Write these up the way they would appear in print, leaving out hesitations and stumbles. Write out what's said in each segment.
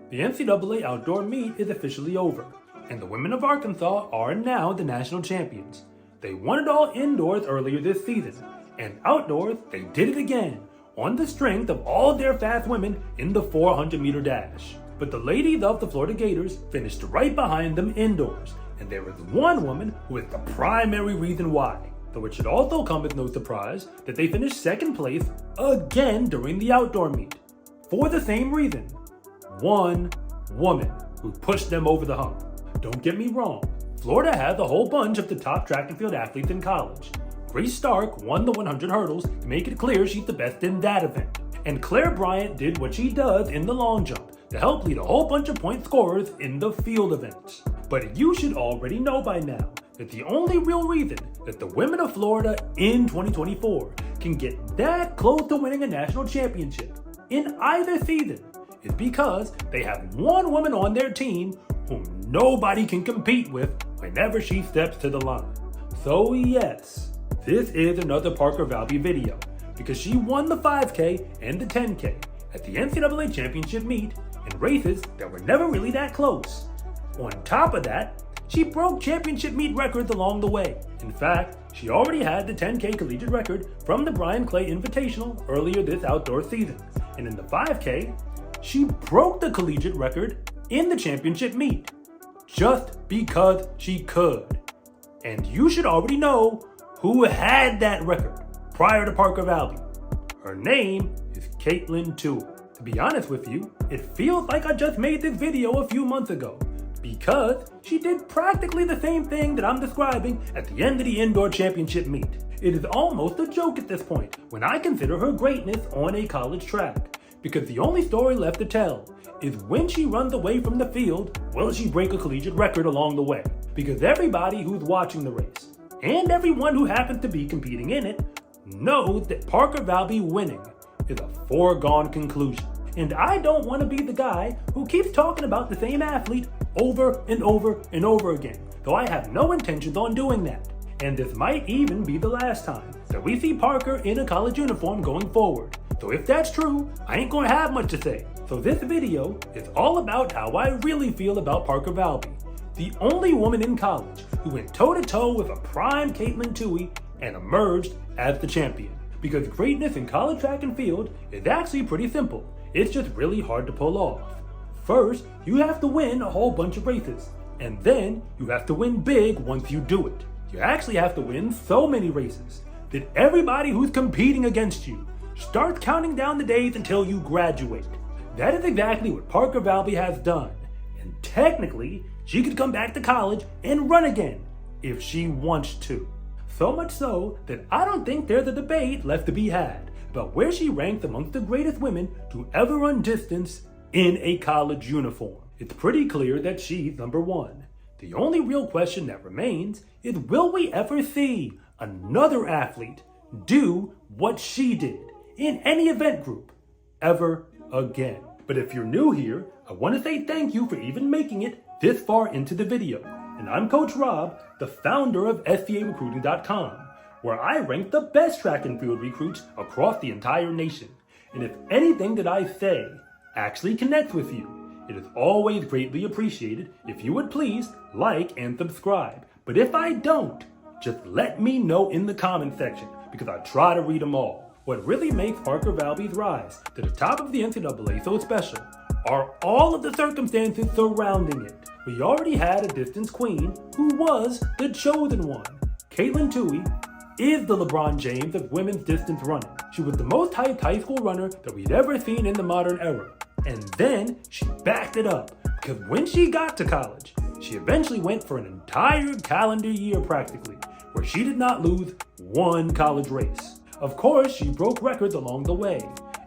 The NCAA outdoor meet is officially over, and the women of Arkansas are now the national champions. They won it all indoors earlier this season, and outdoors they did it again, on the strength of all their fast women in the 400-meter dash. But the ladies of the Florida Gators finished right behind them indoors, and there is one woman who is the primary reason why. Though it should also come as no surprise that they finished second place again during the outdoor meet. For the same reason, one woman who pushed them over the hump. Don't get me wrong, Florida has a whole bunch of the top track and field athletes in college. Grace Stark won the 100 hurdles to make it clear she's the best in that event. And Claire Bryant did what she does in the long jump to help lead a whole bunch of point scorers in the field events. But you should already know by now that the only real reason that the women of Florida in 2024 can get that close to winning a national championship in either season is because they have one woman on their team whom nobody can compete with whenever she steps to the line. So yes, this is another Parker Valby video because she won the 5K and the 10K at the NCAA championship meet in races that were never really that close. On top of that, she broke championship meet records along the way. In fact, she already had the 10K collegiate record from the Brian Clay Invitational earlier this outdoor season. And in the 5K, she broke the collegiate record in the championship meet, just because she could. And you should already know who had that record prior to Parker Valby. Her name is Katelyn Tuohy. To be honest with you, it feels like I just made this video a few months ago, because she did practically the same thing that I'm describing at the end of the indoor championship meet. It is almost a joke at this point when I consider her greatness on a college track, because the only story left to tell is when she runs away from the field, will she break a collegiate record along the way? Because everybody who's watching the race, and everyone who happens to be competing in it, knows that Parker Valby winning is a foregone conclusion. And I don't want to be the guy who keeps talking about the same athlete over and over and over again, though I have no intentions on doing that. And this might even be the last time that we see Parker in a college uniform going forward. So if that's true, I ain't gonna have much to say. So this video is all about how I really feel about Parker Valby, the only woman in college who went toe-to-toe with a prime Katelyn Tuohy and emerged as the champion. Because greatness in college track and field is actually pretty simple. It's just really hard to pull off. First, you have to win a whole bunch of races, and then you have to win big once you do it. You actually have to win so many races that everybody who's competing against you starts counting down the days until you graduate. That is exactly what Parker Valby has done, and technically, she could come back to college and run again if she wants to. So much so that I don't think there's a debate left to be had about where she ranks amongst the greatest women to ever run distance in a college uniform. It's pretty clear that she's number one. The only real question that remains is, will we ever see another athlete do what she did in any event group ever again? But if you're new here, I want to say thank you for even making it this far into the video. And I'm Coach Rob, the founder of SCArecruiting.com, where I rank the best track and field recruits across the entire nation. And if anything that I say actually connects with you, it is always greatly appreciated if you would please like and subscribe. But if I don't, just let me know in the comment section, because I try to read them all. What really makes Parker Valby's rise to the top of the NCAA so special are all of the circumstances surrounding it. We already had a distance queen who was the chosen one. Katelyn Tuohy is the LeBron James of women's distance running. She was the most hyped high school runner that we'd ever seen in the modern era. And then she backed it up, because when she got to college, she eventually went for an entire calendar year practically, where she did not lose one college race. Of course, she broke records along the way.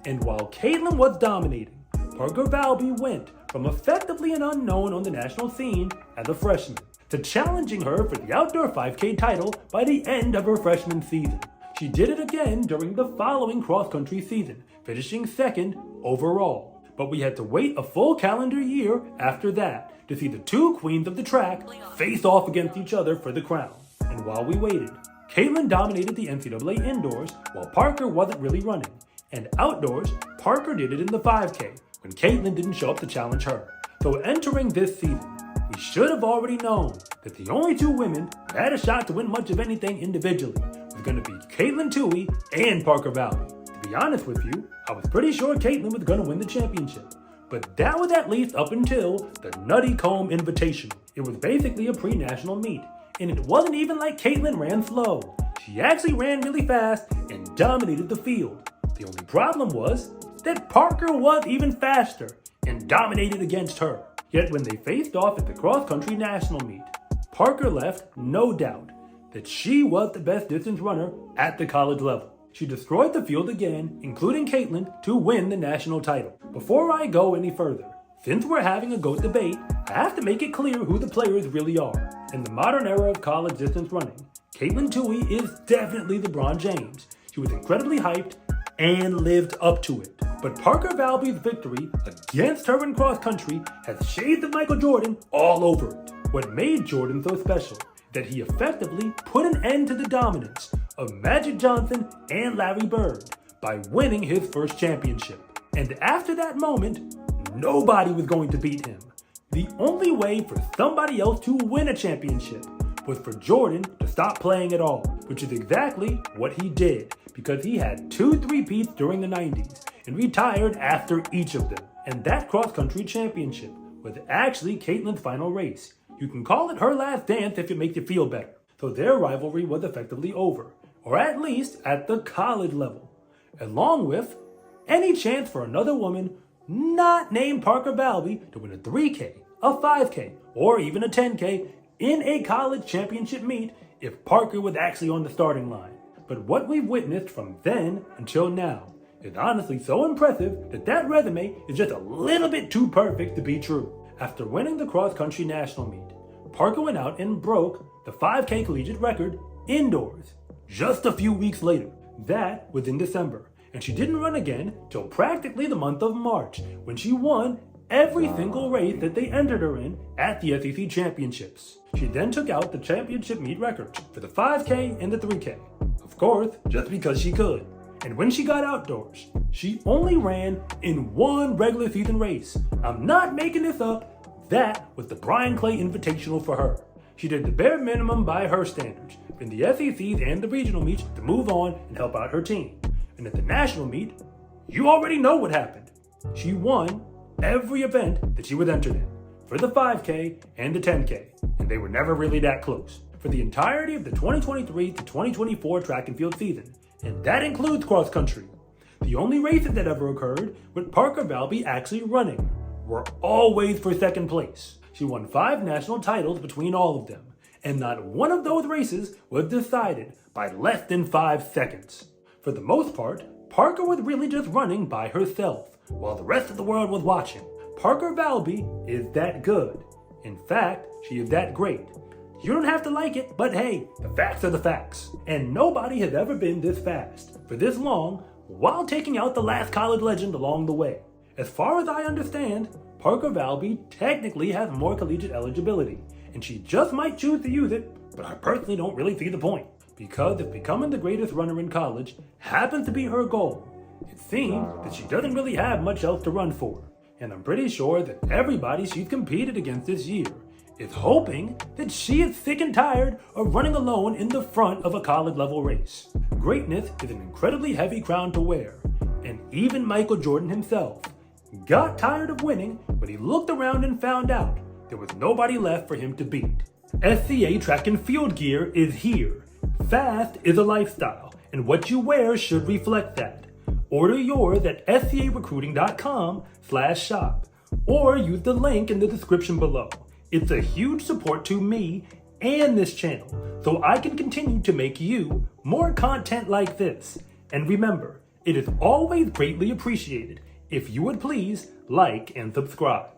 And while Katelyn was dominating, Parker Valby went from effectively an unknown on the national scene as a freshman to challenging her for the outdoor 5K title by the end of her freshman season. She did it again during the following cross-country season, finishing second overall. But we had to wait a full calendar year after that to see the two queens of the track face off against each other for the crown. And while we waited, Katelyn dominated the NCAA indoors while Parker wasn't really running. And outdoors, Parker did it in the 5K, when Katelyn didn't show up to challenge her. So entering this season, we should have already known that the only two women who had a shot to win much of anything individually was going to be Katelyn Tuohy and Parker Valby. To be honest with you, I was pretty sure Katelyn was going to win the championship. But that was at least up until the Nutty Comb Invitational. It was basically a pre-national meet, and it wasn't even like Katelyn ran slow. She actually ran really fast and dominated the field. The only problem was that Parker was even faster and dominated against her. Yet when they faced off at the cross-country national meet, Parker left no doubt that she was the best distance runner at the college level. She destroyed the field again, including Katelyn, to win the national title. Before I go any further, since we're having a GOAT debate, I have to make it clear who the players really are. In the modern era of college distance running, Katelyn Tuohy is definitely LeBron James. She was incredibly hyped and lived up to it. But Parker Valby's victory against her in cross country has shades of Michael Jordan all over it. What made Jordan so special that he effectively put an end to the dominance of Magic Johnson and Larry Bird by winning his first championship. And after that moment, nobody was going to beat him. The only way for somebody else to win a championship was for Jordan to stop playing at all, which is exactly what he did, because he had 2 3-peats during the 90s and retired after each of them. And that cross-country championship was actually Katelyn's final race. You can call it her last dance if it makes you feel better. So their rivalry was effectively over, or at least at the college level, along with any chance for another woman not named Parker Valby to win a 3K, a 5K, or even a 10K in a college championship meet if Parker was actually on the starting line. But what we've witnessed from then until now is honestly so impressive that that resume is just a little bit too perfect to be true. After winning the cross-country national meet, Parker went out and broke the 5K collegiate record indoors just a few weeks later. That was in December, and she didn't run again till practically the month of March, when she won every single race that they entered her in at the SEC championships. She then took out the championship meet records for the 5K and the 3K, of course, just because she could. And when she got outdoors, she only ran in one regular season race. I'm not making this up. That was the Brian Clay Invitational for her. She did the bare minimum by her standards in the SECs and the regional meets to move on and help out her team. And at the national meet, you already know what happened. She won every event that she was entered in, for the 5K and the 10K, and they were never really that close. For the entirety of the 2023 to 2024 track and field season, and that includes cross country, the only races that ever occurred with Parker Valby actually running were always for second place. She won 5 national titles between all of them, and not one of those races was decided by less than 5 seconds. For the most part, Parker was really just running by herself, while the rest of the world was watching. Parker Valby is that good. In fact, she is that great. You don't have to like it, but hey, the facts are the facts. And nobody has ever been this fast, for this long, while taking out the last college legend along the way. As far as I understand, Parker Valby technically has more collegiate eligibility, and she just might choose to use it, but I personally don't really see the point. Because if becoming the greatest runner in college happens to be her goal, it seems that she doesn't really have much else to run for. And I'm pretty sure that everybody she's competed against this year is hoping that she is sick and tired of running alone in the front of a college level race. Greatness is an incredibly heavy crown to wear, and even Michael Jordan himself got tired of winning when he looked around and found out there was nobody left for him to beat. SCA track and field gear is here. Fast is a lifestyle, and what you wear should reflect that. Order yours at scarecruiting.com/shop, or use the link in the description below. It's a huge support to me and this channel, so I can continue to make you more content like this. And remember, it is always greatly appreciated if you would please like and subscribe.